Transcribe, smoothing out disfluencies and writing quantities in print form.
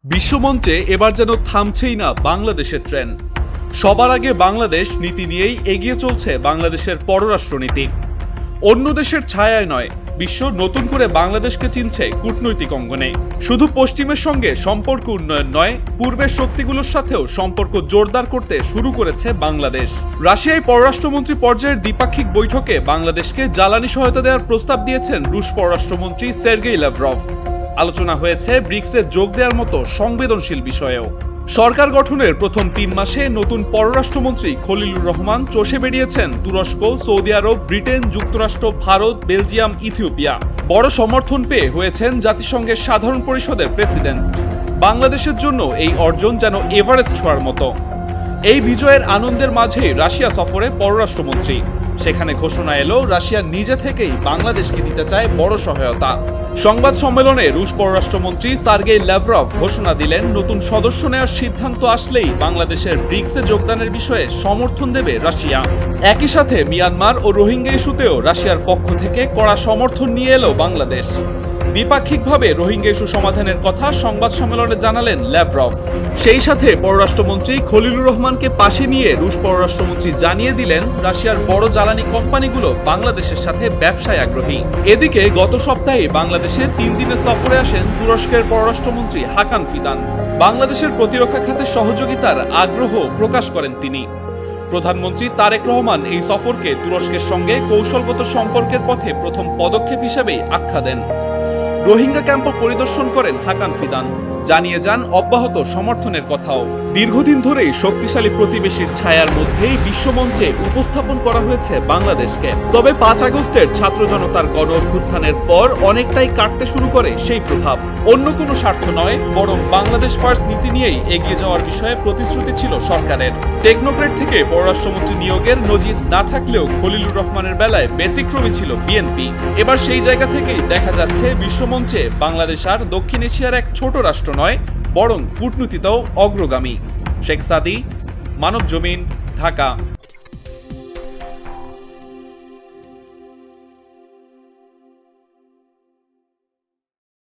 বিশ্বমঞ্চে এবার যেন থামছেই না বাংলাদেশের ট্রেন। সবার আগে বাংলাদেশ নীতি নিয়েই এগিয়ে চলছে বাংলাদেশের পররাষ্ট্রনীতি। অন্য দেশের ছায়ায় নয়, বিশ্ব নতুন করে বাংলাদেশকে চিনছে কূটনৈতিক অঙ্গনে। শুধু পশ্চিমের সঙ্গে সম্পর্ক উন্নয়ন নয়, পূর্বের শক্তিগুলোর সাথেও সম্পর্ক জোরদার করতে শুরু করেছে বাংলাদেশ। রাশিয়ায় পররাষ্ট্রমন্ত্রী পর্যায়ের দ্বিপাক্ষিক বৈঠকে বাংলাদেশকে জ্বালানি সহায়তা দেওয়ার প্রস্তাব দিয়েছেন রুশ পররাষ্ট্রমন্ত্রী সের্গেই ল্যাভরভ। আলোচনা হয়েছে ব্রিক্সে যোগ দেওয়ার মতো সংবেদনশীল বিষয়েও। সরকার গঠনের প্রথম 3 মাসে নতুন পররাষ্ট্রমন্ত্রী খলিলুর রহমান চষে বেরিয়েছেন তুরস্ক, সৌদি আরব, ব্রিটেন, যুক্তরাষ্ট্র, ভারত, বেলজিয়াম, ইথিওপিয়া। বড় সমর্থন পেয়ে হয়েছেন জাতিসংঘের সাধারণ পরিষদের প্রেসিডেন্ট। বাংলাদেশের জন্য এই অর্জন যেন এভারেস্ট ছোঁয়ার মতো। এই বিজয়ের আনন্দের মাঝেই রাশিয়া সফরে পররাষ্ট্রমন্ত্রী। সেখানে ঘোষণা এলো রাশিয়া নিজে থেকেই বাংলাদেশকে দিতে চায় বড় সহায়তা। সংবাদ সম্মেলনে রুশ পররাষ্ট্রমন্ত্রী সার্গেই ল্যাভরভ ঘোষণা দিলেন, নতুন সদস্য নেওয়ার সিদ্ধান্ত আসলেই বাংলাদেশের ব্রিক্সে যোগদানের বিষয়ে সমর্থন দেবে রাশিয়া। একই সাথে মিয়ানমার ও রোহিঙ্গা ইস্যুতেও রাশিয়ার পক্ষ থেকে কড়া সমর্থন নিয়ে এলো বাংলাদেশ। দ্বিপাক্ষিকভাবে রোহিঙ্গা ইস্যু সমাধানের কথা সংবাদ সম্মেলনে জানালেন ল্যাভরভ। সেই সাথে পররাষ্ট্রমন্ত্রী খলিলুর রহমানকে পাশে নিয়ে রুশ পররাষ্ট্রমন্ত্রী জানিয়ে দিলেন রাশিয়ার বড় জ্বালানি কোম্পানিগুলো বাংলাদেশের সাথে ব্যবসায় আগ্রহী। এদিকে গত সপ্তাহে বাংলাদেশে 3 দিনের সফরে আসেন তুরস্কের পররাষ্ট্রমন্ত্রী হাকান ফিদান। বাংলাদেশের প্রতিরক্ষা খাতে সহযোগিতার আগ্রহ প্রকাশ করেন তিনি। প্রধানমন্ত্রী তারেক রহমান এই সফরকে তুরস্কের সঙ্গে কৌশলগত সম্পর্কের পথে প্রথম পদক্ষেপ হিসেবেই আখ্যা দেন। রোহিঙ্গা ক্যাম্প পরিদর্শন করেন হাকান ফিদান, জানিয়ে যান অব্যাহত সমর্থনের কথাও। দীর্ঘদিন ধরেই শক্তিশালী প্রতিবেশীর ছায়ার মধ্যেই বিশ্বমঞ্চে উপস্থাপন করা হয়েছে বাংলাদেশকে। তবে 5 আগস্টের ছাত্র জনতার গণ অভ্যুত্থানের পর অনেকটাই কাটতে শুরু করে সেই প্রভাব। অন্য কোনো স্বার্থ নয়, বরং বাংলাদেশ ফার্স্ট নীতি নিয়েই এগিয়ে যাওয়ার বিষয়ে প্রতিশ্রুতি ছিল সরকারের। টেকনোক্রেট থেকে পররাষ্ট্রমন্ত্রী নিয়োগের নজির না থাকলেও খলিলুর রহমানের বেলায় ব্যতিক্রমী ছিল বিএনপি। এবার সেই জায়গা থেকেই দেখা যাচ্ছে বিশ্বমঞ্চে বাংলাদেশ আর দক্ষিণ এশিয়ার এক ছোট রাষ্ট্র নয়, বরং কূটনীতিতেও অগ্রগামী। শেখ সাদি, মানবজমিন, ঢাকা।